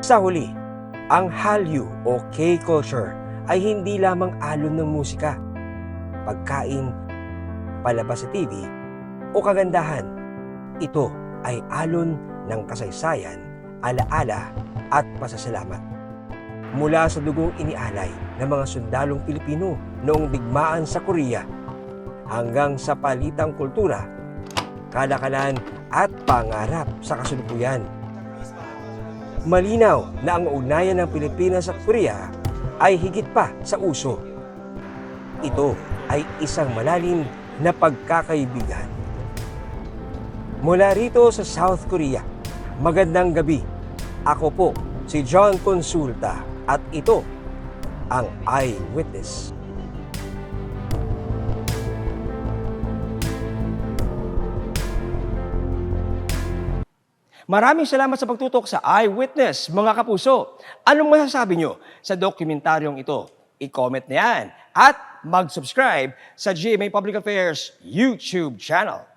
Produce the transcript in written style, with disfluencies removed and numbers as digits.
Sa huli, ang Hallyu o K-culture ay hindi lamang alon ng musika, pagkain, palabas sa TV o kagandahan. Ito ay alon ng kasaysayan, alaala at pasasalamat. Mula sa dugong inialay ng mga sundalong Pilipino noong digmaan sa Korea hanggang sa palitang kultura, kalakalan at pangarap sa kasalukuyan. Malinaw na ang ugnayan ng Pilipinas at Korea ay higit pa sa uso. Ito ay isang malalim na pagkakaibigan. Mula rito sa South Korea, magandang gabi. Ako po si John Consulta at ito ang Eyewitness. Maraming salamat sa pagtutok sa Eyewitness, mga kapuso. Anong masasabi nyo sa dokumentaryong ito? I-comment na yan at mag-subscribe sa GMA Public Affairs YouTube channel.